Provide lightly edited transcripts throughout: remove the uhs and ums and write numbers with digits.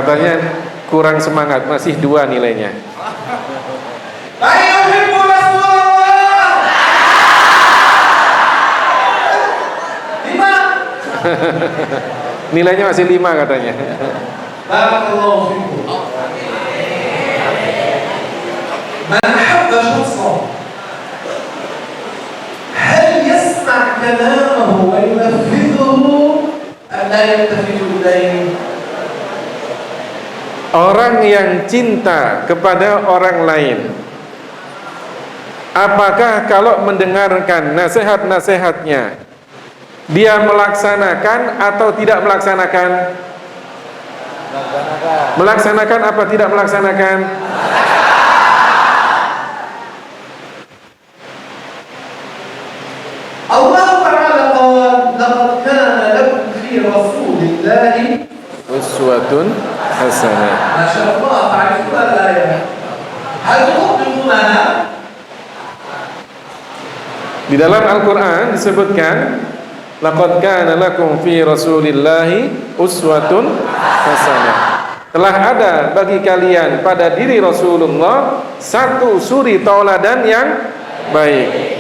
Katanya kurang semangat, masih 2 nilainya. Nilainya masih 5 katanya. Barakallahu fikum. Man habba shakhsan hal yasma' kalamahu wa yunaffidhuhu am la yaltafitu ilayhi? Orang yang cinta kepada orang lain, apakah kalau mendengarkan nasihat-nasihatnya dia melaksanakan atau tidak melaksanakan? Melaksanakan apa tidak melaksanakan? Allah Ta'ala qala laqad kana lakum fi rasulillahi Uswatun hasanah. Masya Allah, ta'rifuna al-ayah. Hal tuqbilunaha? Di dalam Al-Quran disebutkan laqad kana lakum fi rasulillahi uswatun hasanah. Telah ada bagi kalian pada diri Rasulullah satu suri tauladan yang baik.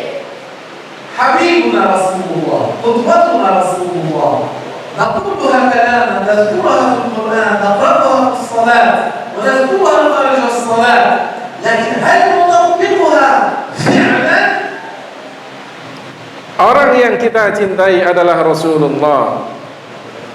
Habibuna Rasulullah, qudwatuna Rasulullah. نقولها كلاما نذكرها في القرآن نقرأها في الصلاة ونذكرها خارج الصلاة لكن هل نطبقها فعلا؟ Orang yang kita cintai adalah Rasulullah.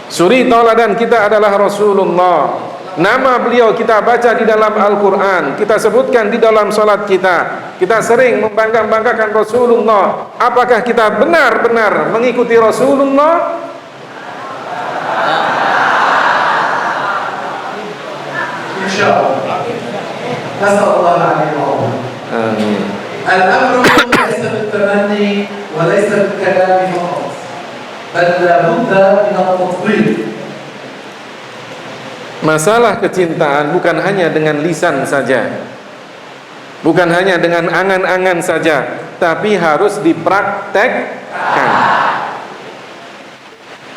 Suri tauladan kita adalah Rasulullah. Nama beliau kita baca di dalam Al-Quran, kita sebutkan di dalam salat kita. Kita sering membangga-banggakan Rasulullah. Apakah kita benar-benar mengikuti Rasulullah? Insyaallah. Nasallallahu alaihi wa sallam. Amin. Al-amru laysa bil-tamanni wa laysa bil-kalami faqat. Bal la budda min at-tatbiq. Masalah kecintaan bukan hanya dengan lisan saja, bukan hanya dengan angan-angan saja, tapi harus dipraktekkan.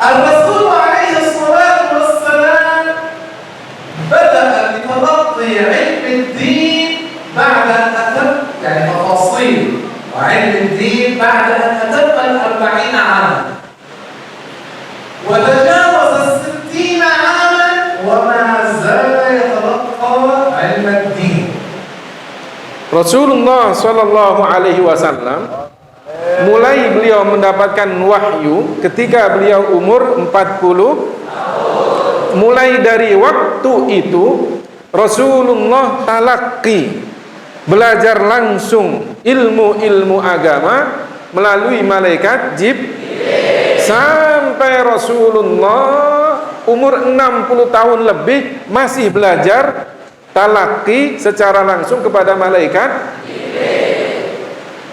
Al-Rasul alaihi salatu wassalam bada'a bi talaqqi 'ilm ad-din ba'da an atam yani tafasil wa 'ilm ad-din ba'da an atamma al-40 'aman wa tajawaza as-60 'aman wa ma zala yatalaqqa 'ilm ad-din. Rasulullah Shallallahu Alaihi Wasallam mulai beliau mendapatkan wahyu ketika beliau umur 40. Mulai dari waktu itu Rasulullah talaqi, belajar langsung ilmu-ilmu agama melalui malaikat Jibril sampai Rasulullah umur 60 tahun lebih masih belajar talaqi secara langsung kepada malaikat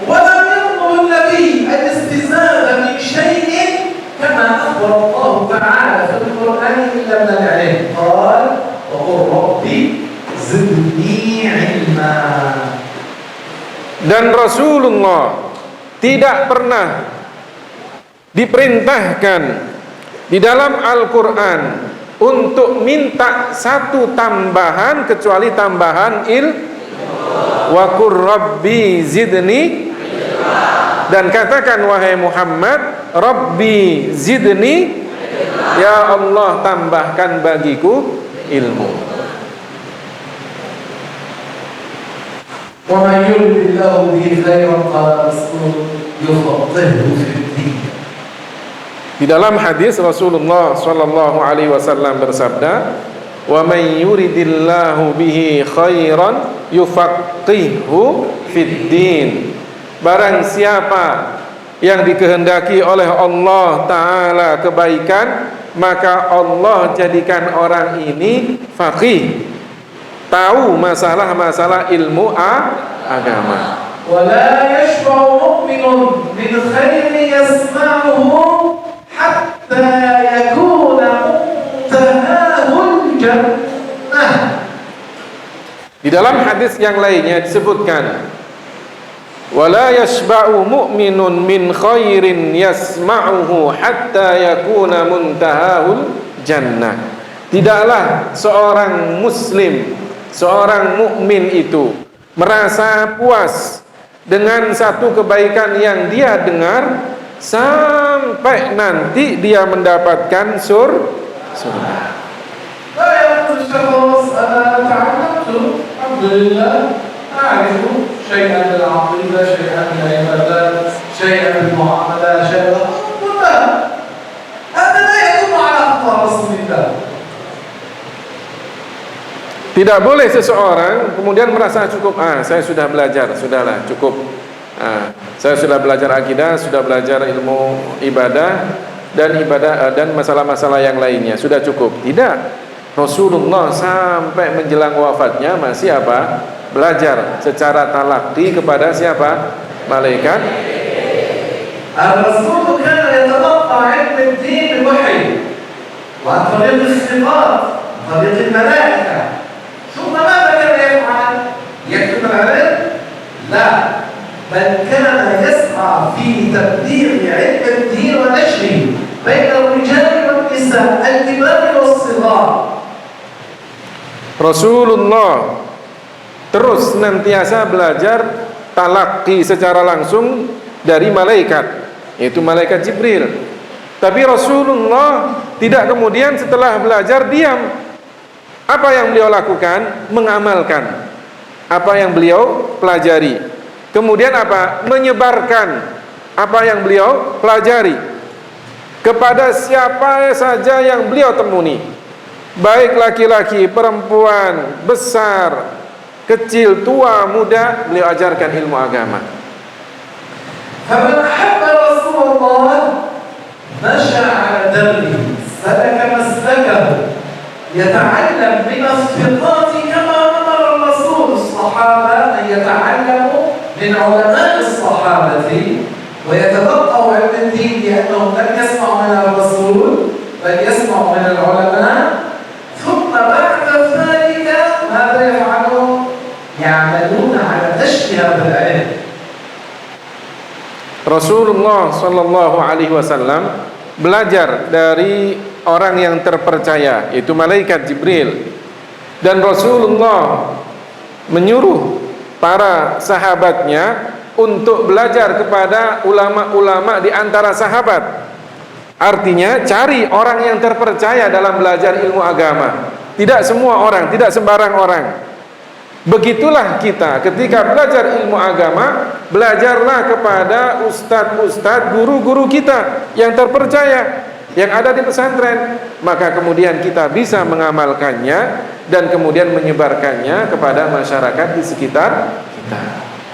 ولم يطلب النبي الاستزادة من شيء كما أخبر الله تعالى في القرآن إلا من العلم قال وقل ربي زدني علما. Dan Rasulullah tidak pernah diperintahkan di dalam Al-Quran untuk minta satu tambahan kecuali tambahan wa qur rabbi zidni, dan katakan wahai Muhammad, Rabbi zidni, ya Allah tambahkan bagiku ilmu. وَمَنْ يُرِدِ اللَّهُ بِهِ خَيْرًا قَالَ الرَّسُولُ يُفَقِّهْهُ فِي الدِّينِ. Di dalam hadis Rasulullah Shallallahu Alaihi Wasallam bersabda, wa man yuridillahu bihi khairan yufaqqihhu fid din. Barang siapa yang dikehendaki oleh Allah Ta'ala kebaikan, maka Allah jadikan orang ini faqih, tahu masalah-masalah ilmu agama. وَلَا يَشْبَعُ مُؤْمِنٌ مِنْ خَيْرٍ يَسْمَعُهُ حَتَّى يَكُونَ مُنْتَهَاهُ الْجَنَّةِ. Di dalam hadis yang lainnya disebutkan, wala yashba'u mu'minun min khairin yasma'uhu hatta yakuna muntahahul jannah. Tidaklah seorang muslim, seorang mukmin itu merasa puas dengan satu kebaikan yang dia dengar sampai nanti dia mendapatkan surga. لا يقول الشخص أنا تعلمت الحمد لله أعرف شيئا من العقيدة شيئا من العبادات شيئا من المعاملات شيئا هذا لا يدل على أخطاء رسول الله. Tidak boleh seseorang kemudian merasa cukup, saya sudah belajar, sudahlah cukup, saya sudah belajar akidah, sudah belajar ilmu ibadah dan masalah-masalah yang lainnya, sudah cukup. Tidak. Rasulullah sampai menjelang wafatnya masih apa? Belajar secara talaqi kepada siapa? Malaikat. الرسول كان يتلقى علم الدين بالوحي وعن طريق الثقات عن طريق الملائكة ثم ماذا كان يفعل؟ يكتب العلم؟ لا بل كان يسعى في تبليغ علم الدين ونشره بين الرجال والنساء الكبار والصغار. Rasulullah terus senantiasa belajar talaqi secara langsung dari malaikat, yaitu malaikat Jibril. Tapi Rasulullah tidak kemudian setelah belajar diam. Apa yang beliau lakukan? Mengamalkan apa yang beliau pelajari. Kemudian apa? Menyebarkan apa yang beliau pelajari kepada siapa saja yang beliau temui, baik laki-laki, perempuan, besar, kecil, tua, muda, beliau ajarkan ilmu agama. فمن أحب رسول الله مشى على دربه سلك مسلكه يتعلم من الثقات كما أمر الرسول الصحابة أن يتعلموا من علماء الصحابة ويتلقوا علم الدين لأنهم لم يسمعوا من الرسول بل يسمعوا من العلماء. ثم بعد ذلك ماذا يفعلون؟ يعملون على نشر هذا العلم. Rasulullah Shallallahu Alaihi Wasallam belajar dari orang yang terpercaya, yaitu malaikat Jibril, dan Rasulullah menyuruh para sahabatnya untuk belajar kepada ulama-ulama di antara sahabat. Artinya cari orang yang terpercaya dalam belajar ilmu agama. Tidak semua orang, tidak sembarang orang. Begitulah kita ketika belajar ilmu agama, belajarlah kepada ustadz-ustadz, guru-guru kita yang terpercaya, yang ada di pesantren. Maka kemudian kita bisa mengamalkannya dan kemudian menyebarkannya kepada masyarakat di sekitar kita.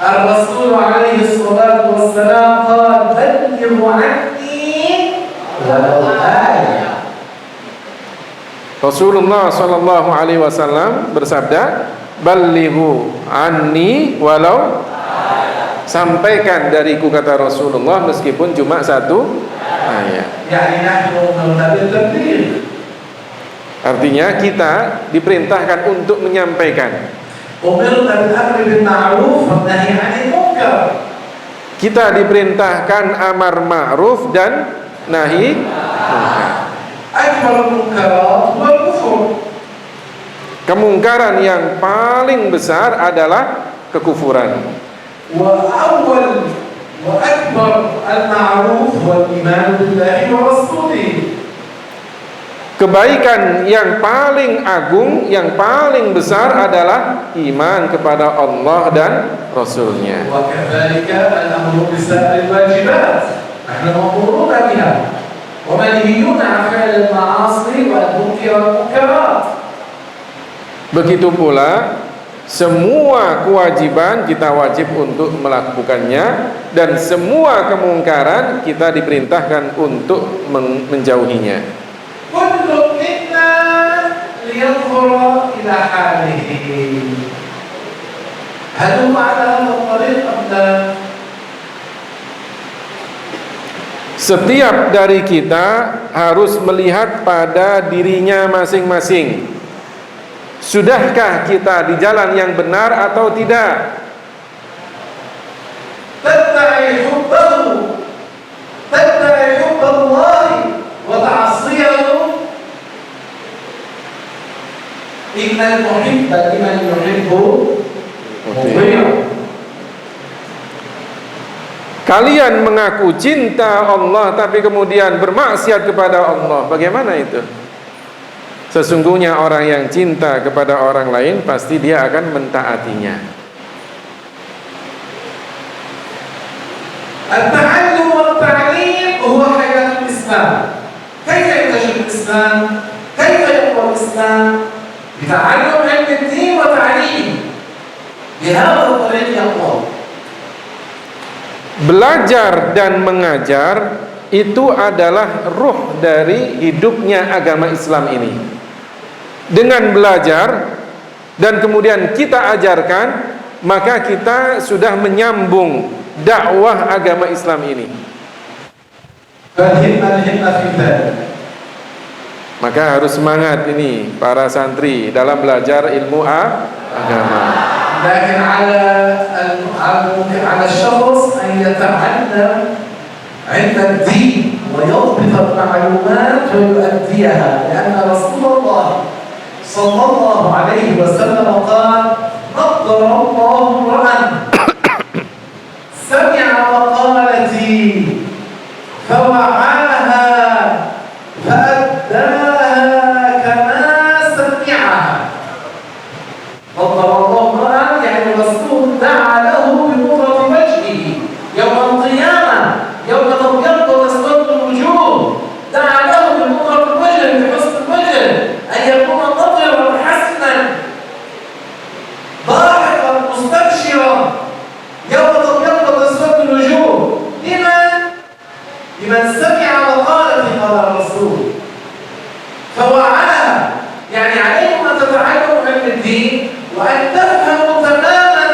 Al-Rasul alaihi salatu wassalam qala ballighu anni walau ayah. Rasulullah Shallallahu Alaihi Wasallam bersabda, ballighu anni walau, sampaikan dariku, kata Rasulullah, meskipun cuma satu ayat. Artinya kita diperintahkan untuk menyampaikan. Kita diperintahkan amar ma'ruf dan nahi munkar. Kemungkaran yang paling besar adalah kekufuran. Kebaikan yang paling agung, yang paling besar adalah iman kepada Allah dan Rasulnya. Begitu pula semua kewajiban kita wajib untuk melakukannya, dan semua kemungkaran kita diperintahkan untuk menjauhinya. Setiap dari kita harus melihat pada dirinya masing-masing. Sudahkah kita di jalan yang benar atau tidak? Tadda'i hubbahu, tadda'i hubballahi wa ta'asiyahu. Innal muhibba liman yuhibbu muti'un. Kalian mengaku cinta Allah tapi kemudian bermaksiat kepada Allah. Bagaimana itu? Sesungguhnya orang yang cinta kepada orang lain pasti dia akan mentaatinya. At-ta'allum wa at-ta'lim huwa hayatul Islam. Kaifa yantashir al-Islam? Kaifa yaqwa al-Islam? Bita'allum 'ilm ad-din wa ta'lim. Bihadha at-tariq yaqwa. Belajar dan mengajar itu adalah ruh dari hidupnya agama Islam ini. Dengan belajar dan kemudian kita ajarkan, maka kita sudah menyambung dakwah agama Islam ini. Maka harus semangat ini para santri dalam belajar ilmu agama. لكن على الشخص أن يتعلم علم الدين ويضبط المعلومات ويؤديها، لأن رسول الله صلى الله عليه وسلم قال: نضر الله امرأ سمع مقالتي فوعاها فأداها كما سمعها. نضر الله الرسول دعا له بنظرة وجهه يوم القيامة، يوم تبيض وتسود الوجوه، دعا له بنظرة الوجه بحسن الوجه، أن يكون نظرا حسنا ضاحكا مستبشرا يوم تبيض وتسود الوجوه. لمن سمع مقالة قال الرسول فوعاها. يعني عليكم أن تتعلموا علم الدين وأن تفهموا تماما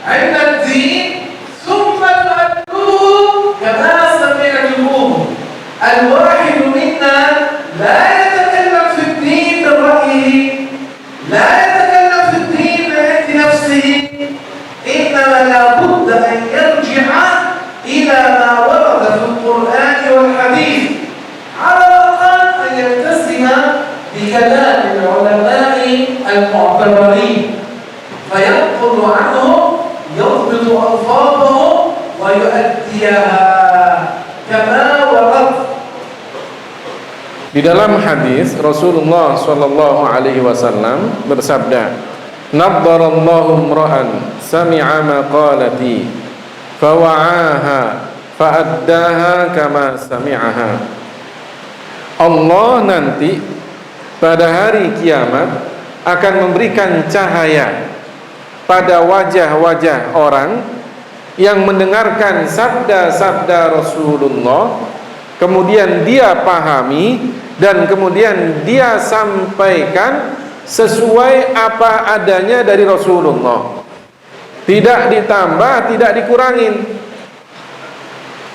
علم الدين ثم تؤدوه كما سمعتموه. الواحد منا لا يتكلم في الدين برأيه، لا يتكلم في الدين من عند نفسه، إنما لابد أن يرجع إلى ما ورد في القرآن والحديث، على الأقل أن يلتزم بكلام العلماء المعتبرين فينقل عنهم، يضبط ألفاظهم ويؤديها كما ورد. Di dalam hadis Rasulullah Shallallahu Alaihi Wasallam bersabda, "Naddarallahu imra'an sami'a maqalati, fawa'aha, fa'addaha kama sami'aha." Allah nanti pada hari kiamat akan memberikan cahaya pada wajah-wajah orang yang mendengarkan sabda-sabda Rasulullah, kemudian dia pahami dan kemudian dia sampaikan sesuai apa adanya dari Rasulullah, tidak ditambah, tidak dikurangin.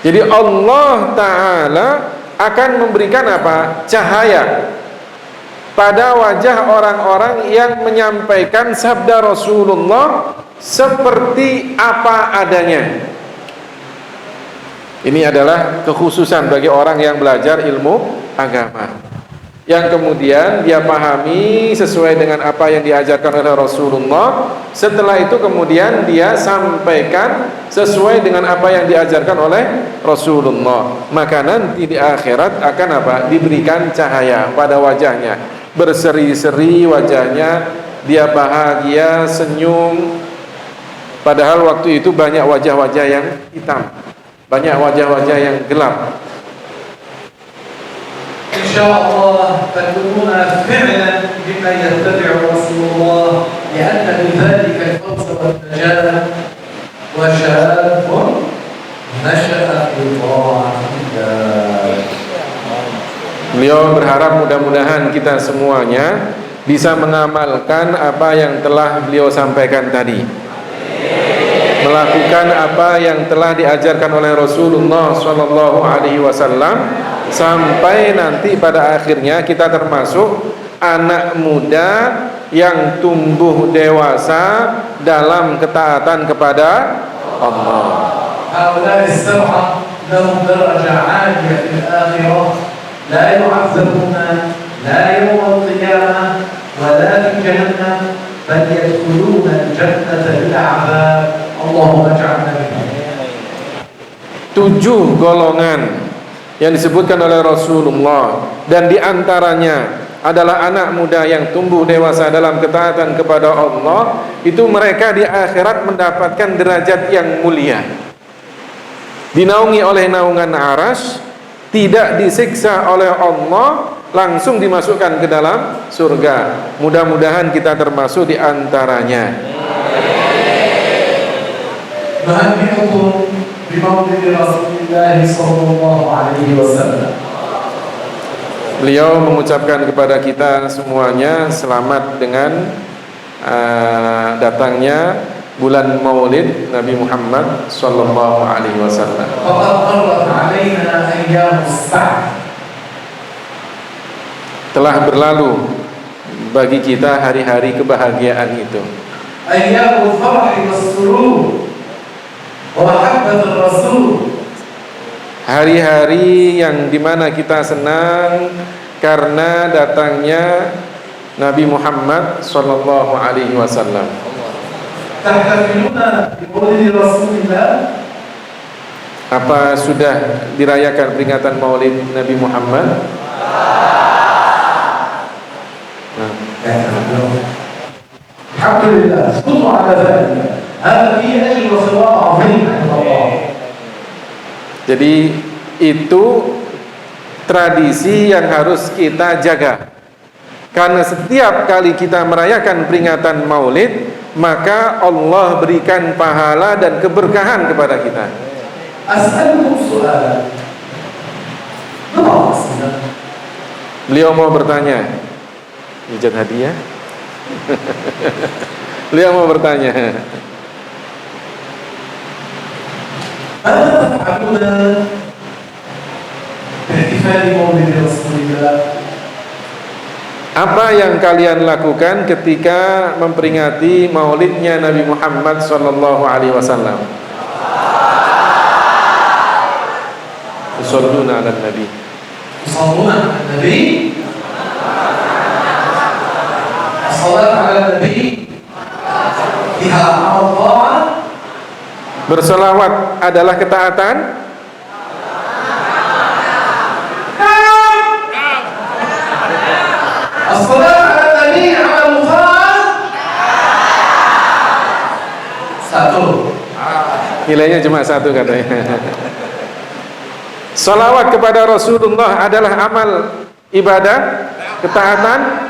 Jadi Allah Ta'ala akan memberikan apa? Cahaya pada wajah orang-orang yang menyampaikan sabda Rasulullah seperti apa adanya. Ini adalah kekhususan bagi orang yang belajar ilmu agama, yang kemudian dia pahami sesuai dengan apa yang diajarkan oleh Rasulullah. Setelah itu kemudian dia sampaikan sesuai dengan apa yang diajarkan oleh Rasulullah. Maka nanti di akhirat akan apa? Diberikan cahaya pada wajahnya, berseri-seri wajahnya, dia bahagia, senyum. Padahal waktu itu banyak wajah-wajah yang hitam, banyak wajah-wajah yang gelap. Insyaallah takuna fi'lan bima yattabi'u Rasulullah, li'anna bidzalika al-fawz wal-najah wa syabun nasha'a fi ta'atillah. Beliau berharap mudah-mudahan kita semuanya bisa mengamalkan apa yang telah beliau sampaikan tadi, melakukan apa yang telah diajarkan oleh Rasulullah Shallallahu Alaihi Wasallam, sampai nanti pada akhirnya kita termasuk anak muda yang tumbuh dewasa dalam ketaatan kepada Allah. هؤلاء السبعة لهم درجة عالية في الآخرة، لا يعذبون لا يوم القيامة ولا في جهنم بل يدخلون الجنة بلا عذاب اللهم اجعلنا منهم 7 golongan yang disebutkan oleh Rasulullah, dan diantaranya adalah anak muda yang tumbuh dewasa dalam ketaatan kepada Allah. Itu mereka di akhirat mendapatkan derajat yang mulia, dinaungi oleh naungan arasy, tidak disiksa oleh Allah, langsung dimasukkan ke dalam surga. Mudah-mudahan kita termasuk di antaranya. بمولد رسول الله صلى الله عليه وسلم. Beliau mengucapkan kepada kita semuanya selamat dengan datangnya bulan Maulid Nabi Muhammad sallallahu alaihi wasallam. Telah berlalu bagi kita hari-hari kebahagiaan itu. Ayyamul farhi was-surur wa mahabbatur rasul. Hari-hari yang dimana kita senang karena datangnya Nabi Muhammad sallallahu alaihi wasallam. Tahtafiluna bi maulid Rasulillah. Apa sudah dirayakan peringatan Maulid Nabi Muhammad? Alhamdulillah, syukur ala dzalik. Hada fi ajr wa thawab 'azim 'inda Allah. Jadi itu tradisi yang harus kita jaga. Karena setiap kali kita merayakan peringatan Maulid, maka Allah berikan pahala dan keberkahan kepada kita. As'alukum su'alan. Beliau mau bertanya. Ijazah hadiah. Beliau mau bertanya. ماذا تفعلون باحتفال مولد رسول الله؟ Apa yang kalian lakukan ketika memperingati maulidnya Nabi Muhammad sallallahu alaihi wasallam? Yusalluna 'alan nabi. Yusalluna 'alan nabi. As-salatu 'alan nabi. Biha Allah. Bersolawat adalah ketaatan. As-salatu 'alan nabi 'amal khas. Satu. Nilainya cuma 1 katanya. Salawat kepada Rasulullah adalah amal ibadah, ketaatan.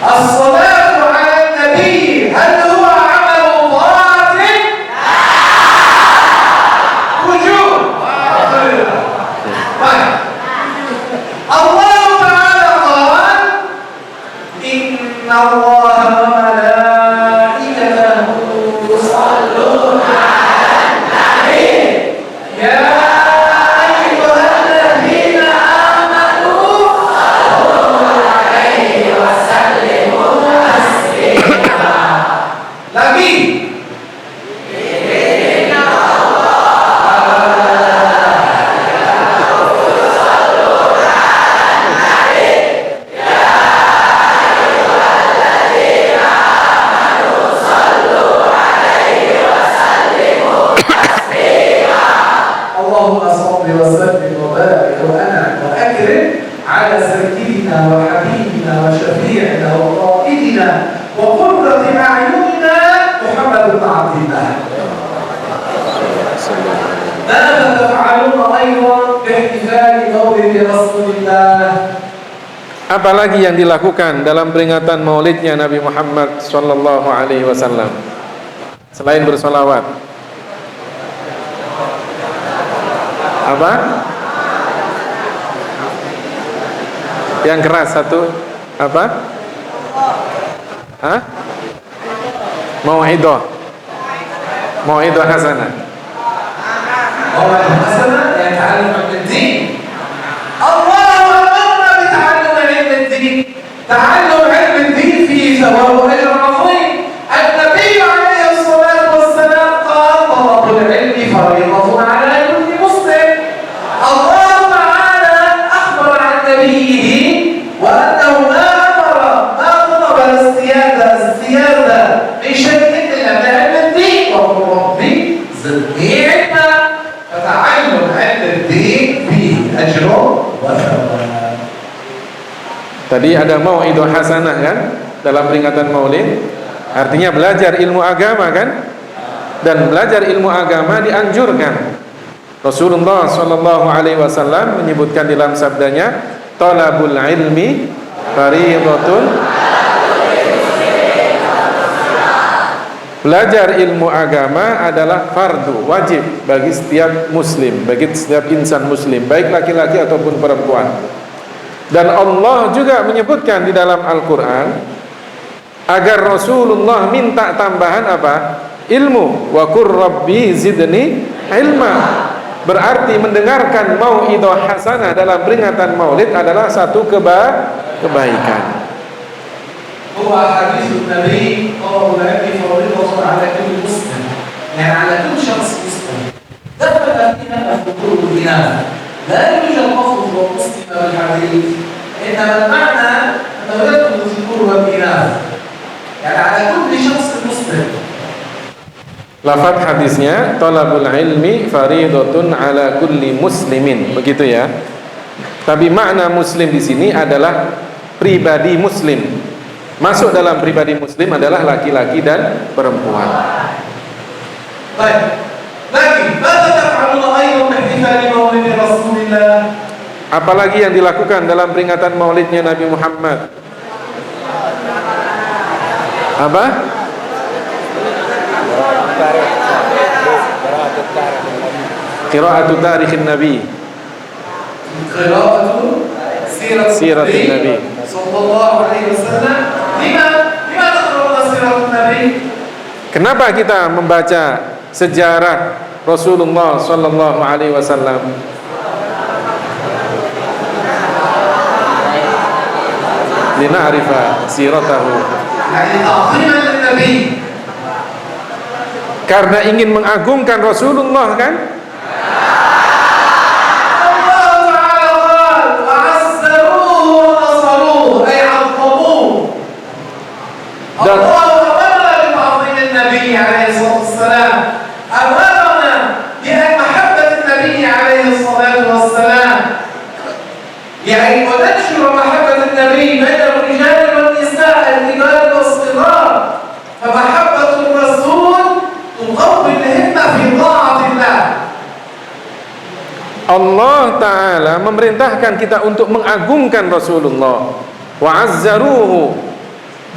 الصلاة على النبي هل هو عمل واجب؟ وجوب. الله تعالى قال إن الله وملائكته يصلون على النبي يا أيها الذين آمنوا صلوا عليه وسلموا تسليما. Lagi اللهم صل وسلم وبارك وانعم واكرم على سيدنا وحبيبنا وشفيعنا وقائدنا وقرة اعيننا محمد بن عبد الله. ماذا تفعلون ايضا باحتفال مولد رسول الله؟ Apalagi yang dilakukan dalam peringatan maulidnya Nabi Muhammad sallallahu alaihi wasallam selain bersolawat? Apa? Yang keras satu apa? Hah? Mau'idhah. Mau'idhah hasanah. موعظة حسنة يتعلم علم الدين. الله أمرنا بتعلم علم الدين. تعلم علم الدين فيه ثواب وأجر عظيم. وثواب. Tadi ada mau'idhah hasanah kan dalam peringatan Maulid, artinya belajar ilmu agama kan, dan belajar ilmu agama dianjurkan. Rasulullah sallallahu alaihi wasallam menyebutkan dalam sabdanya, talabul ilmi fardhatun. Belajar ilmu agama adalah fardu, wajib bagi setiap muslim, bagi setiap insan muslim, baik laki-laki ataupun perempuan. Dan Allah juga menyebutkan di dalam Al-Quran agar Rasulullah minta tambahan apa? Ilmu. Wa qur rabbi zidni ilma. Berarti mendengarkan mau'idhah hasanah dalam peringatan Maulid adalah satu kebaikan. هو حديث النبي قال الذي فرضه على كل مسلم، يعني على كل شخص مسلم دخل فيها الفطور بالإناث. لا يوجد لفظ ومسلم بالحديث، إنما المعنى أنه يدخل الذكور والإناث، يعني على كل شخص مسلم. Lafaz hadisnya talabul ilmi fardhatun ala kulli muslimin, begitu ya. Tapi makna muslim di sini adalah pribadi muslim. Masuk dalam pribadi muslim adalah laki-laki dan perempuan. Baik. Lagi, maka taf'aluna ayat ihtifal maulid Rasulillah. Apalagi yang dilakukan dalam peringatan Maulidnya Nabi Muhammad? Apa? Qira'atu tarikhin Nabi. Qira'atu Siratin Nabi sallallahu alaihi wasallam. Lima taqra'una siratin Nabi? Kenapa kita membaca sejarah Rasulullah sallallahu alaihi wasallam? Lina'rifa siratahu. Yani ta'ziman lin-nabi. Karena ingin mengagungkan Rasulullah kan? Allah Ta'ala memerintahkan kita untuk mengagungkan Rasulullah wa azzaruhu,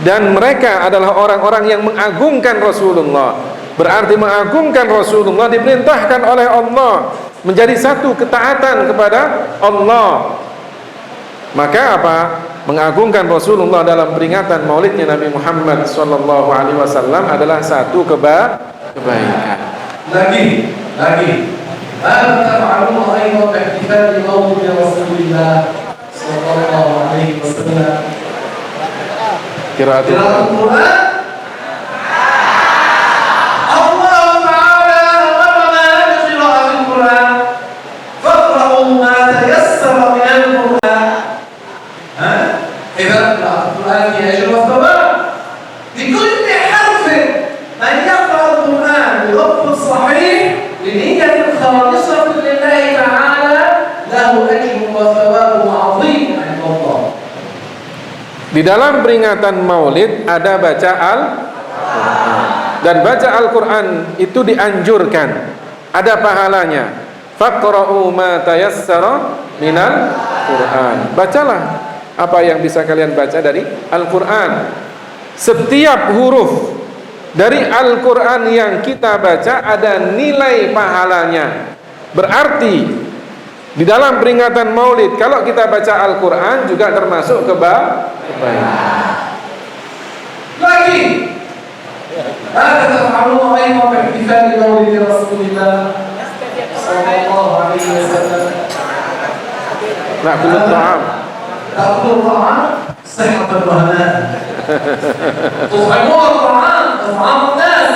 dan mereka adalah orang-orang yang mengagungkan Rasulullah. Berarti mengagungkan Rasulullah diperintahkan oleh Allah, menjadi satu ketaatan kepada Allah. Maka apa? Mengagungkan Rasulullah dalam peringatan Maulidnya Nabi Muhammad sallallahu alaihi wasallam adalah satu kebaikan. Lagi. ماذا تفعلون أيضا باحتفال مولد رسول الله صلى الله عليه وسلم؟ قراءة القرآن. الله تعالى أمرنا بقراءة القرآن، فاقرأوا ما تيسر من القرآن. إذا قراءة القرآن في أجر وثواب لكل حرف. من يقرأ القرآن بلفظ صحيح بنية خالصة لله تعالى له أجر وثواب عظيم عند الله. Di dalam peringatan Maulid ada baca Al-Quran, dan baca Al-Quran itu dianjurkan, ada pahalanya. Faqra'u ma tayassara minal Quran. Bacalah apa yang bisa kalian baca dari Al-Quran. Setiap huruf dari Al-Quran yang kita baca ada nilai pahalanya. Berarti di dalam peringatan Maulid kalau kita baca Al-Quran juga termasuk kebaikan. Lagi, ada taf'aluna ayat ihtifal maulid Rasulillah sallallahu alaihi wasallam. Na'kulu ta'am. تأكلوا الطعام صحة وهناء. تطعمون الطعام إطعام الناس.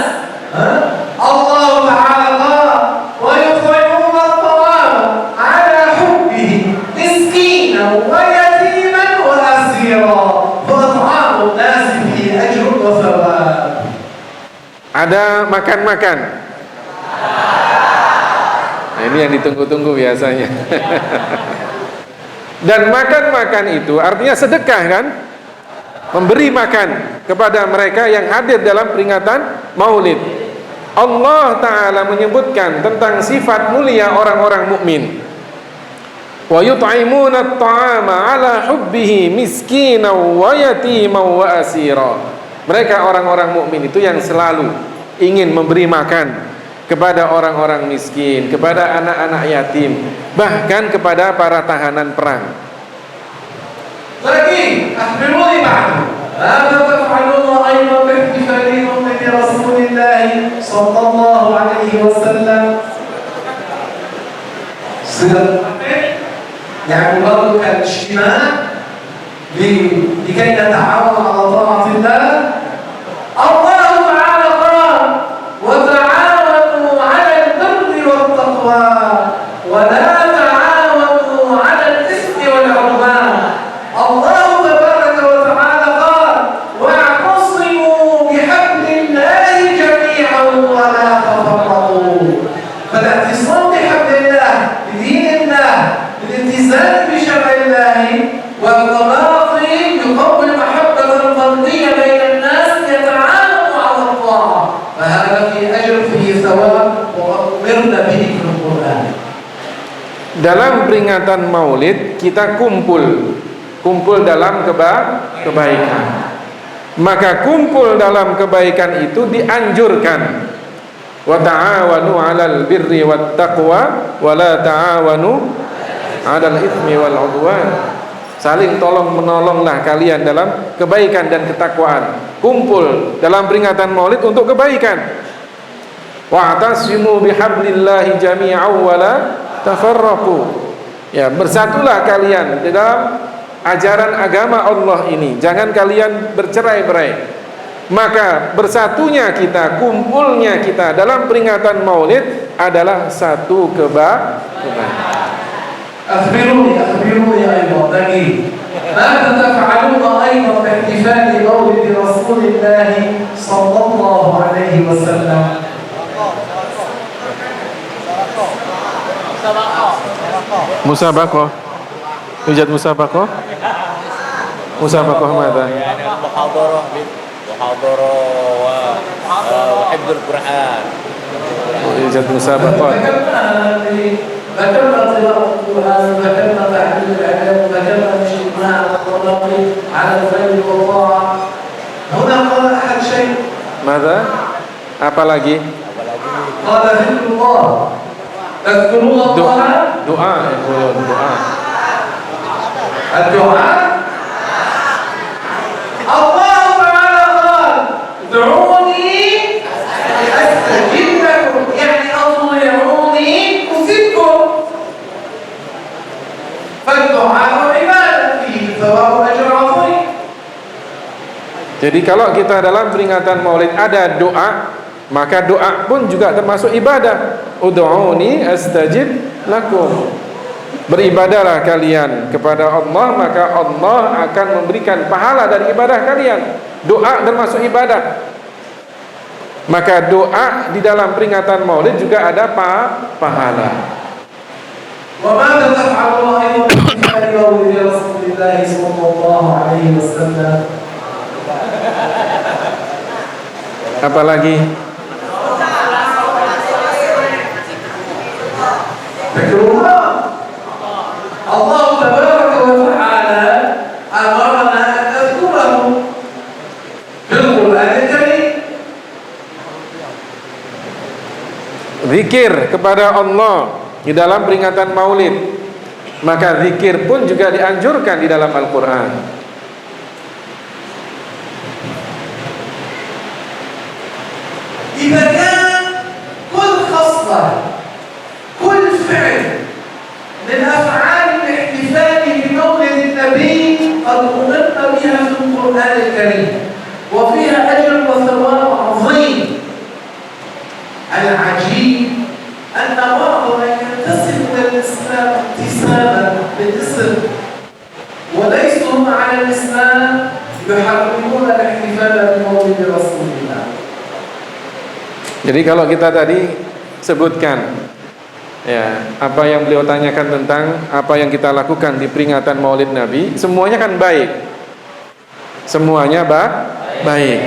الله تعالى قال ويطعمون الطعام على حبه مسكينا ويتيما وأسيرا فإطعام الناس فيه أجر وثواب. Ada makan-makan. Nah, ini yang ditunggu-tunggu biasanya. Dan makan-makan itu artinya sedekah kan? Memberi makan kepada mereka yang hadir dalam peringatan Maulid. Allah Ta'ala menyebutkan tentang sifat mulia orang-orang mukmin. Wa yut'imuna at-ta'ama 'ala hubbihi miskinan wa yatiman wa asira. Mereka orang-orang mukmin itu yang selalu ingin memberi makan kepada orang-orang miskin, kepada anak-anak yatim, bahkan kepada para tahanan perang. Lagi, akhbiruni ba'du. Mada taf'aluna aydan bihtifali maulid Rasulillah sallallahu alaihi wasallam. Sudah يعني برضه كان اجتماع لكي نتعاون على طاعة الله. الله تعالى قال: وتعاونوا على البر والتقوى ولا تعاونوا على الإثم والعدوان. الله تبارك وتعالى قال: واعتصموا بحبل الله جميعا ولا تفرقوا. فالاعتصام بحبل الله بدين الله بالالتزام بشرع الله والتواصي يقوي المحبة الفردية بين الناس يتعاونوا على الطاعة، فهذا في أجر فيه ثواب وأمرنا به في القرآن. Dalam peringatan Maulid kita kumpul dalam kebaikan. Maka kumpul dalam kebaikan itu dianjurkan. Wa ta'awanu 'alal birri wat taqwa wa la ta'awanu 'alal itsmi wal 'udwan. Saling tolong menolonglah kalian dalam kebaikan dan ketakwaan. Kumpul dalam peringatan Maulid untuk kebaikan. Wa'tasimu bihablillahi jami'an wa la tafarraqu. Ya, bersatulah kalian di dalam ajaran agama Allah ini. Jangan kalian bercerai-berai. Maka bersatunya kita, kumpulnya kita dalam peringatan Maulid adalah satu kebaikan. أخبروني أيضا لكن ماذا تفعلون أيضا باحتفال مولد رسول الله صلى الله عليه وسلم؟ Musabaqah. Ijad musabaqah. Musabaqah ماذا؟ محاضرة وحفظ القرآن. Ijad musabaqah. ذكرنا قراءة القرآن، ذكرنا تعليم الإعلام، ذكرنا الاجتماع والتلاقي على الخير والطاعة. هنا قال أحد شيء. ماذا؟ Apa lagi? قال ذكر الله. تذكرون الله؟ Doa, doa. الدعاء. الله تعالى قال: ادعوني أستجب لكم، يعني أطيعوني أجبكم. فالدعاء عبادة فيه ثواب أجر عظيم. Jadi kalau kita dalam peringatan Maulid ada doa, maka doa pun juga termasuk ibadah. Ud'uni astajib lakum. Beribadahlah kalian kepada Allah, maka Allah akan memberikan pahala dari ibadah kalian. Doa termasuk ibadah. Maka doa di dalam peringatan Maulid juga ada pahala. وماذا تفعلون أيضا في مولد رسول الله صلى الله عليه وسلم؟ Apalagi? ذكر الله. الله تبارك وتعالى أمرنا أن نذكره في القرآن الكريم. Zikir kepada Allah di dalam peringatan Maulid. Maka zikir pun juga dianjurkan di dalam Al-Quran. إذا كان كل خصلة كل فعل من أفعال الاحتفال بمولد النبي قد أمرنا بها في القرآن الكريم وفيها أجر وثواب عظيم. العجيب أن بعض من ينتسب إلى الإسلام انتسابا بالاسم وليسوا على الإسلام يحرمون الاحتفال بمولد رسول الله. Jadi kalau kita tadi sebutkan Ya, apa yang beliau tanyakan tentang apa yang kita lakukan di peringatan Maulid Nabi, semuanya kan baik. Semuanya baik.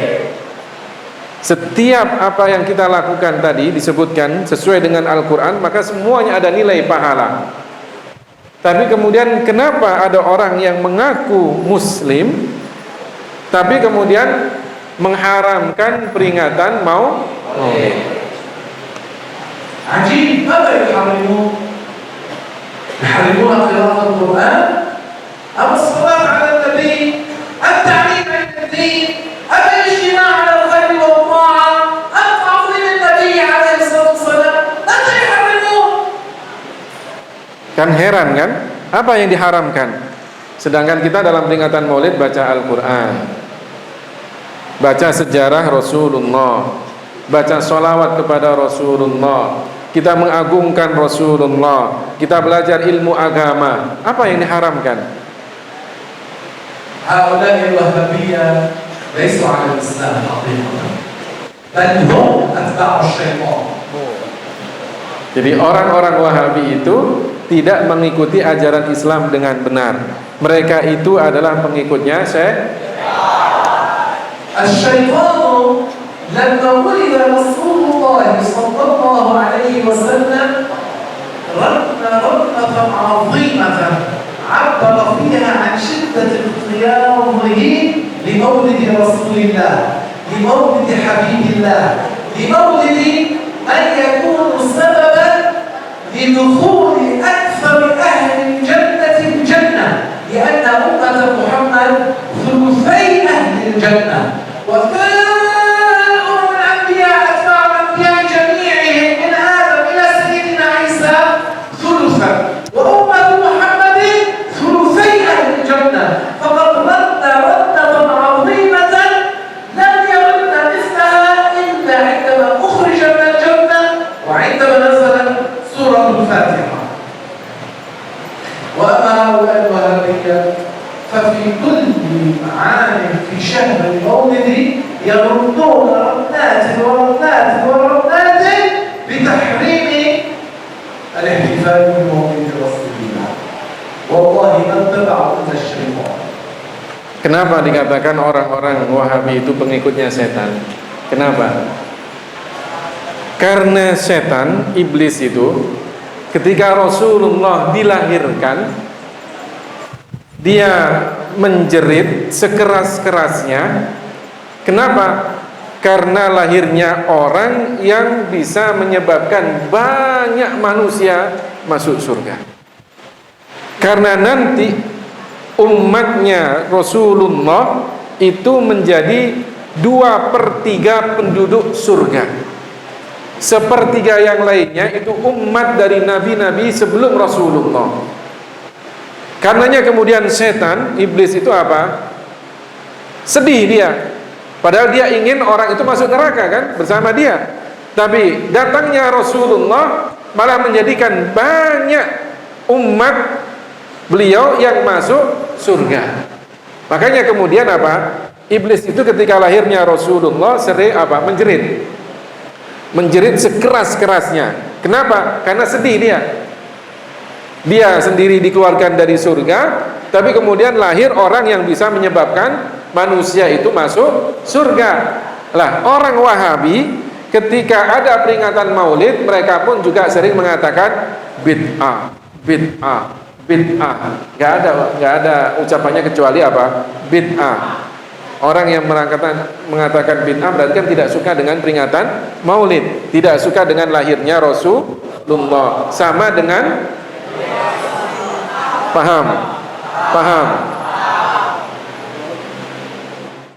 Setiap apa yang kita lakukan tadi disebutkan sesuai dengan Al-Quran, maka semuanya ada nilai pahala. Tapi kemudian kenapa ada orang yang mengaku Muslim tapi kemudian mengharamkan peringatan Maulid? عجيب. ماذا يحرمون؟ يحرمون قراءة القرآن أم الصلاة على النبي؟ التعليم عن الدين؟ أم الاجتماع على الخير والطاعة؟ أم تعظيم النبي عليه الصلاة والسلام؟ ماذا يحرمون؟ Kan heran kan? Apa yang diharamkan? Sedangkan kita dalam peringatan Maulid baca Al-Quran, baca sejarah Rasulullah, baca sholawat kepada Rasulullah, kita mengagungkan Rasulullah, kita belajar ilmu agama. Apa yang diharamkan? هؤلاء الوهابية ليسوا على الإسلام حقيقة بل هم أتباع الشيطان. Jadi orang-orang Wahabi itu tidak mengikuti ajaran Islam dengan benar. Mereka itu adalah pengikutnya الشيطان لما ولد رسول الله صلى الله عليه وسلم رنة عظيمة عبر فيها عن شدة اغتياظه لمولد رسول الله، لمولد حبيب الله، لمولد من يكون سببا لدخول أكثر أهل الجنة الجنة، لأن أمة محمد ثلثي أهل الجنة. وكان ففي كل عام في شهر المولد يردون رنات ورنات ورنات بتحريم الاحتفال بمولد رسول الله. والله ما اتبعوا الا الشيطان. Kenapa dikatakan orang-orang Wahabi itu pengikutnya setan? Kenapa? Karena setan, iblis itu ketika Rasulullah dilahirkan, dia menjerit sekeras-kerasnya. Kenapa? Karena lahirnya orang yang bisa menyebabkan banyak manusia masuk surga. Karena nanti umatnya Rasulullah itu menjadi 2/3 penduduk surga. Sepertiga yang lainnya itu umat dari nabi-nabi sebelum Rasulullah. Karenanya kemudian setan, iblis itu apa? Sedih dia. Padahal dia ingin orang itu masuk neraka kan bersama dia. Tapi datangnya Rasulullah malah menjadikan banyak umat beliau yang masuk surga. Makanya kemudian apa? Iblis itu ketika lahirnya Rasulullah sering apa? Menjerit. Menjerit sekeras-kerasnya. Kenapa? Karena sedih dia. Dia sendiri dikeluarkan dari surga, tapi kemudian lahir orang yang bisa menyebabkan manusia itu masuk surga. Lah, orang Wahabi ketika ada peringatan Maulid, mereka pun juga sering mengatakan bid'ah, bid'ah, bid'ah. Gak ada ucapannya kecuali apa? Bid'ah. Orang yang mengatakan bid'ah berarti kan tidak suka dengan peringatan Maulid, tidak suka dengan lahirnya Rasulullah. Sama dengan paham.